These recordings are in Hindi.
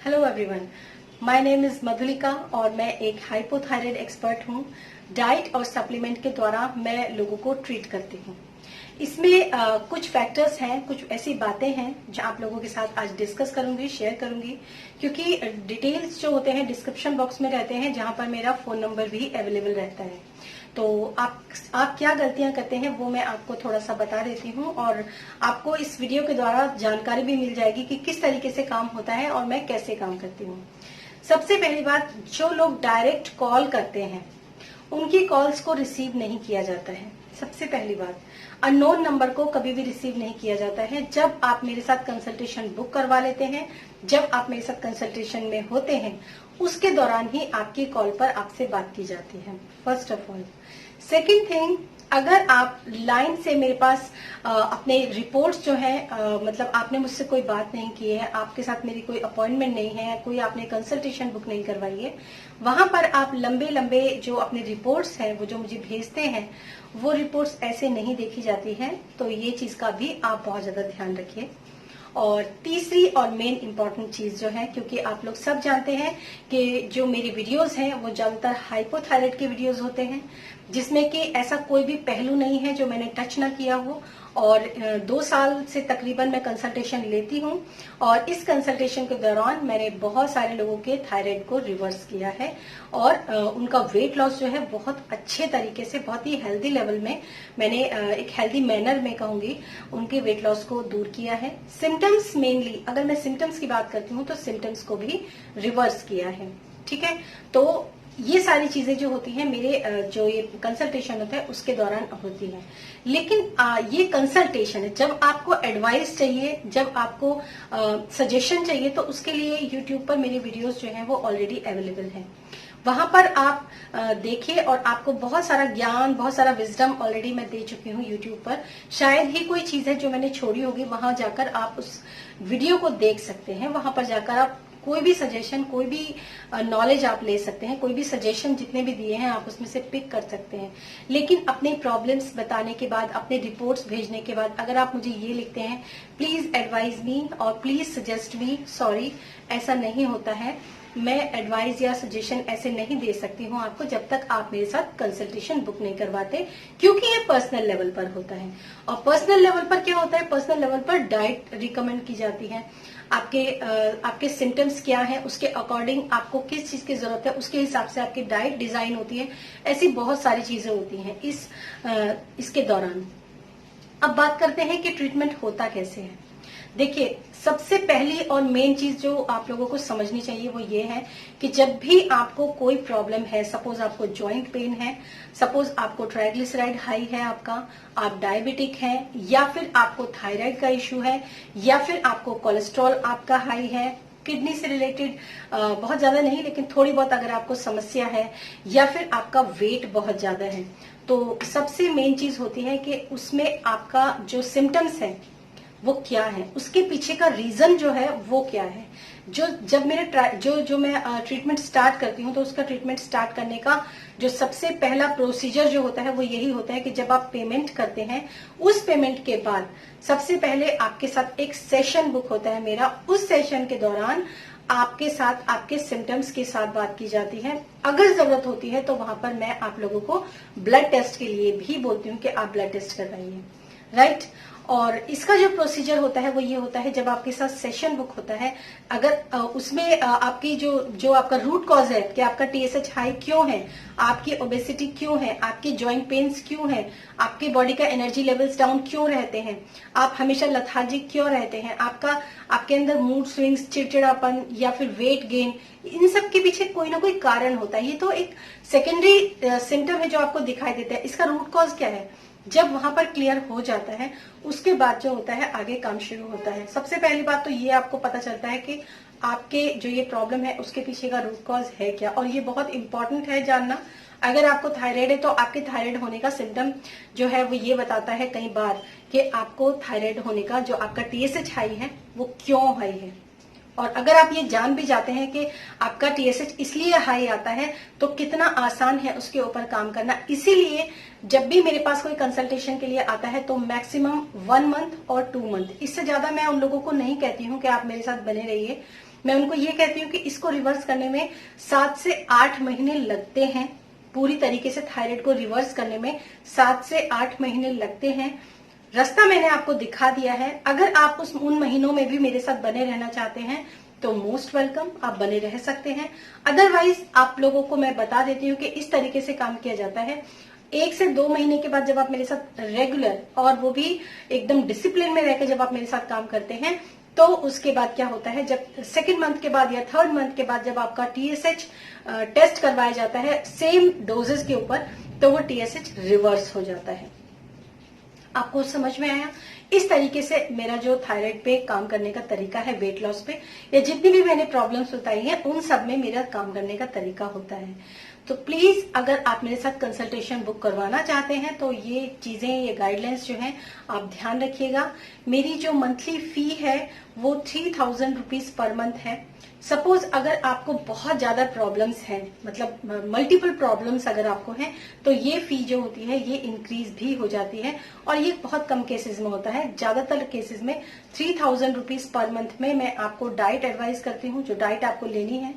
Hello everyone, my name is Madhulika और मैं एक हाइपोथायराइड एक्सपर्ट हूँ। डाइट और सप्लीमेंट के द्वारा मैं लोगों को ट्रीट करती हूँ। इसमें कुछ फैक्टर्स हैं, कुछ ऐसी बातें हैं जो आप लोगों के साथ आज डिस्कस करूंगी, शेयर करूंगी, क्योंकि डिटेल्स जो होते हैं डिस्क्रिप्शन बॉक्स में रहते हैं, जहां पर मेरा फोन नंबर भी अवेलेबल रहता है। तो आप क्या गलतियां करते हैं वो मैं आपको थोड़ा सा बता देती हूँ, और आपको इस वीडियो के द्वारा जानकारी भी मिल जाएगी कि किस तरीके से काम होता है और मैं कैसे काम करती हूँ। सबसे पहली बात, जो लोग डायरेक्ट कॉल करते हैं उनकी कॉल्स को रिसीव नहीं किया जाता है। सबसे पहली बात, अननोन नंबर को कभी भी रिसीव नहीं किया जाता है। जब आप मेरे साथ कंसल्टेशन बुक करवा लेते हैं, जब आप मेरे साथ कंसल्टेशन में होते हैं, उसके दौरान ही आपकी कॉल पर आपसे बात की जाती है, first of all. Second thing, अगर आप लाइन से मेरे पास अपने रिपोर्ट्स जो है मतलब आपने मुझसे कोई बात नहीं की है, आपके साथ मेरी कोई अपॉइंटमेंट नहीं है, कोई आपने कंसल्टेशन बुक नहीं करवाई है, वहां पर आप लंबे लंबे जो अपने रिपोर्ट्स हैं वो जो मुझे भेजते हैं, वो रिपोर्ट्स ऐसे नहीं देखी जाती हैं। तो ये चीज का भी आप बहुत ज्यादा ध्यान रखिए। और तीसरी और मेन इम्पॉर्टेंट चीज जो है, क्योंकि आप लोग सब जानते हैं कि जो मेरी वीडियोस हैं वो ज्यादातर हाइपोथायराइड के वीडियोस होते हैं, जिसमें कि ऐसा कोई भी पहलू नहीं है जो मैंने टच ना किया हो। और 2 साल से तकरीबन मैं कंसल्टेशन लेती हूँ, और इस कंसल्टेशन के दौरान मैंने बहुत सारे लोगों के थायराइड को रिवर्स किया है, और उनका वेट लॉस जो है बहुत अच्छे तरीके से, बहुत ही हेल्दी लेवल में मैंने एक हेल्दी मैनर में कहूंगी उनके वेट लॉस को दूर किया है। सिम्टम्स मेनली, अगर मैं सिम्टम्स की बात करती हूँ तो सिम्टम्स को भी रिवर्स किया है। ठीक है, तो ये सारी चीजें जो होती हैं मेरे जो ये कंसल्टेशन होता है उसके दौरान होती है। लेकिन ये कंसल्टेशन है, जब आपको एडवाइस चाहिए, जब आपको सजेशन चाहिए, तो उसके लिए यूट्यूब पर मेरे वीडियोस जो हैं वो ऑलरेडी अवेलेबल हैं। वहां पर आप देखिए, और आपको बहुत सारा ज्ञान, बहुत सारा विजडम ऑलरेडी मैं दे चुकी हूँ यूट्यूब पर। शायद ही कोई चीज है जो मैंने छोड़ी होगी, वहां जाकर आप उस वीडियो को देख सकते हैं। वहां पर जाकर आप कोई भी सजेशन, कोई भी नॉलेज आप ले सकते हैं, कोई भी सजेशन जितने भी दिए हैं आप उसमें से पिक कर सकते हैं। लेकिन अपने प्रॉब्लम्स बताने के बाद, अपने रिपोर्ट्स भेजने के बाद, अगर आप मुझे ये लिखते हैं प्लीज एडवाइज मी और प्लीज सजेस्ट मी, सॉरी, ऐसा नहीं होता है। मैं एडवाइस या सजेशन ऐसे नहीं दे सकती हूँ आपको जब तक आप मेरे साथ कंसल्टेशन बुक नहीं करवाते, क्योंकि ये पर्सनल लेवल पर होता है। और पर्सनल लेवल पर क्या होता है, पर्सनल लेवल पर डाइट रिकमेंड की जाती है। आपके सिम्टम्स क्या है, उसके अकॉर्डिंग आपको किस चीज की जरूरत है, उसके हिसाब से आपकी डाइट डिजाइन होती है। ऐसी बहुत सारी चीजें होती हैं इसके दौरान। अब बात करते हैं कि ट्रीटमेंट होता कैसे है। देखिए, सबसे पहली और मेन चीज जो आप लोगों को समझनी चाहिए वो ये है कि जब भी आपको कोई प्रॉब्लम है, सपोज आपको जॉइंट पेन है, सपोज आपको ट्राइग्लिसराइड हाई है आपका, आप डायबिटिक हैं, या फिर आपको थायराइड का इश्यू है, या फिर आपको कोलेस्ट्रॉल आपका हाई है, किडनी से रिलेटेड बहुत ज्यादा नहीं लेकिन थोड़ी बहुत अगर आपको समस्या है, या फिर आपका वेट बहुत ज्यादा है, तो सबसे मेन चीज होती है कि उसमें आपका जो सिम्टम्स है वो क्या है, उसके पीछे का रीजन जो है वो क्या है। जब मैं ट्रीटमेंट स्टार्ट करती हूँ, तो उसका ट्रीटमेंट स्टार्ट करने का जो सबसे पहला प्रोसीजर जो होता है वो यही होता है कि जब आप पेमेंट करते हैं, उस पेमेंट के बाद सबसे पहले आपके साथ एक सेशन बुक होता है मेरा। उस सेशन के दौरान आपके साथ आपके सिम्टम्स के साथ बात की जाती है। अगर जरूरत होती है तो वहां पर मैं आप लोगों को ब्लड टेस्ट के लिए भी बोलती हूँ कि आप ब्लड टेस्ट करवाइए, राइट। और इसका जो प्रोसीजर होता है वो ये होता है, जब आपके साथ सेशन बुक होता है, अगर उसमें आपकी जो आपका रूट कॉज है कि आपका टीएसएच हाई क्यों है, आपकी ओबेसिटी क्यों है, आपके जॉइंट पेन्स क्यों है, आपके बॉडी का एनर्जी लेवल्स डाउन क्यों रहते हैं, आप हमेशा लथार्जिक क्यों रहते हैं, आपके अंदर मूड स्विंग्स, चिड़चिड़ापन या फिर वेट गेन, इन सब के पीछे कोई ना कोई कारण होता है। ये तो एक सेकेंडरी सिम्टम है जो आपको दिखाई देता है। इसका रूट कॉज क्या है, जब वहां पर क्लियर हो जाता है उसके बाद जो होता है आगे काम शुरू होता है। सबसे पहली बात तो ये आपको पता चलता है कि आपके जो ये प्रॉब्लम है उसके पीछे का रूट कॉज है क्या, और ये बहुत इंपॉर्टेंट है जानना। अगर आपको थायराइड है तो आपके थायराइड होने का सिम्टम जो है वो ये बताता है कई बार कि आपको थायराइड होने का जो आपका टीएसएच हाई है वो क्यों हाई है। और अगर आप ये जान भी जाते हैं कि आपका टीएसएच इसलिए हाई आता है, तो कितना आसान है उसके ऊपर काम करना। इसीलिए जब भी मेरे पास कोई कंसल्टेशन के लिए आता है तो मैक्सिमम 1 मंथ और 2 मंथ, इससे ज्यादा मैं उन लोगों को नहीं कहती हूँ कि आप मेरे साथ बने रहिए। मैं उनको ये कहती हूँ कि इसको रिवर्स करने में 7 से 8 महीने लगते हैं। पूरी तरीके से थायराइड को रिवर्स करने में 7 से 8 महीने लगते हैं। रास्ता मैंने आपको दिखा दिया है। अगर आप उन महीनों में भी मेरे साथ बने रहना चाहते हैं तो मोस्ट वेलकम, आप बने रह सकते हैं। अदरवाइज आप लोगों को मैं बता देती हूँ कि इस तरीके से काम किया जाता है। 1 से 2 महीने के बाद जब आप मेरे साथ रेगुलर और वो भी एकदम डिसिप्लिन में रहकर जब आप मेरे साथ काम करते हैं तो उसके बाद क्या होता है, जब 2nd मंथ के बाद या 3rd मंथ के बाद जब आपका TSH टेस्ट करवाया जाता है सेम डोजेस के ऊपर, तो वो TSH रिवर्स हो जाता है। आपको समझ में आया? इस तरीके से मेरा जो थायराइड पे काम करने का तरीका है, वेट लॉस पे, या जितनी भी मैंने प्रॉब्लम्स बताई हैं उन सब में मेरा काम करने का तरीका होता है। तो प्लीज अगर आप मेरे साथ कंसल्टेशन बुक करवाना चाहते हैं तो ये चीजें, ये गाइडलाइंस जो हैं आप ध्यान रखिएगा। मेरी जो मंथली फी है वो 3000 रुपीज पर मंथ है। सपोज अगर आपको बहुत ज्यादा प्रॉब्लम्स हैं, मतलब मल्टीपल प्रॉब्लम्स अगर आपको हैं, तो ये फी जो होती है ये इंक्रीज भी हो जाती है, और ये बहुत कम केसेस में होता है। ज्यादातर केसेस में 3000 रुपीज पर मंथ में मैं आपको डाइट एडवाइस करती हूँ, जो डाइट आपको लेनी है।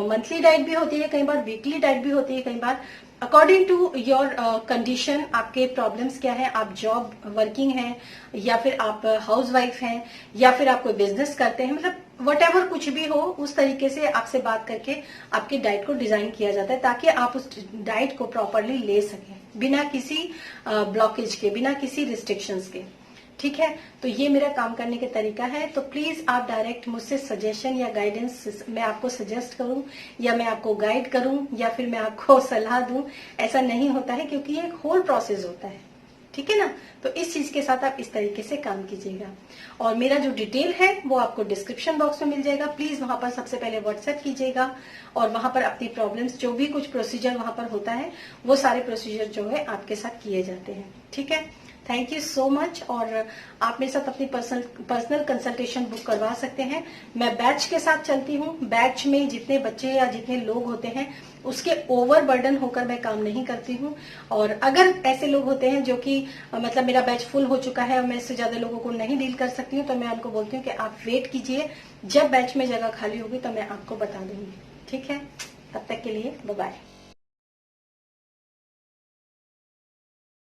मंथली डाइट भी होती है, कई बार वीकली डाइट भी होती है, कई बार अकॉर्डिंग टू योर कंडीशन, आपके प्रॉब्लम्स क्या है, आप जॉब वर्किंग हैं या फिर आप हाउस वाइफ हैं या फिर आप कोई बिजनेस करते हैं, मतलब वटेवर कुछ भी हो, उस तरीके से आपसे बात करके आपकी डाइट को डिजाइन किया जाता है ताकि आप उस डाइट को प्रॉपरली ले सकें बिना किसी ब्लॉकेज के, बिना किसी रिस्ट्रिक्शंस के। ठीक है, तो ये मेरा काम करने का तरीका है। तो प्लीज आप डायरेक्ट मुझसे सजेशन या गाइडेंस, मैं आपको सजेस्ट करूं या मैं आपको गाइड करूं या फिर मैं आपको सलाह दूं, ऐसा नहीं होता है, क्योंकि ये एक होल प्रोसेस होता है। ठीक है ना? तो इस चीज के साथ आप इस तरीके से काम कीजिएगा। और मेरा जो डिटेल है वो आपको डिस्क्रिप्शन बॉक्स में मिल जाएगा। प्लीज वहां पर सबसे पहले व्हाट्सएप कीजिएगा और वहां पर अपनी प्रॉब्लम्स, जो भी कुछ प्रोसीजर वहां पर होता है, वो सारे प्रोसीजर जो है आपके साथ किए जाते हैं। ठीक है, थैंक यू सो मच। और आप मेरे साथ अपनी पर्सनल कंसल्टेशन बुक करवा सकते हैं। मैं बैच के साथ चलती हूँ। बैच में जितने बच्चे या जितने लोग होते हैं उसके ओवर बर्डन होकर मैं काम नहीं करती हूँ। और अगर ऐसे लोग होते हैं जो कि मतलब मेरा बैच फुल हो चुका है और मैं इससे ज्यादा लोगों को नहीं डील कर सकती हूँ, तो मैं उनको बोलती हूँ कि आप वेट कीजिए, जब बैच में जगह खाली होगी तो मैं आपको बता दूंगी। ठीक है, तब तक के लिए बाय बाय।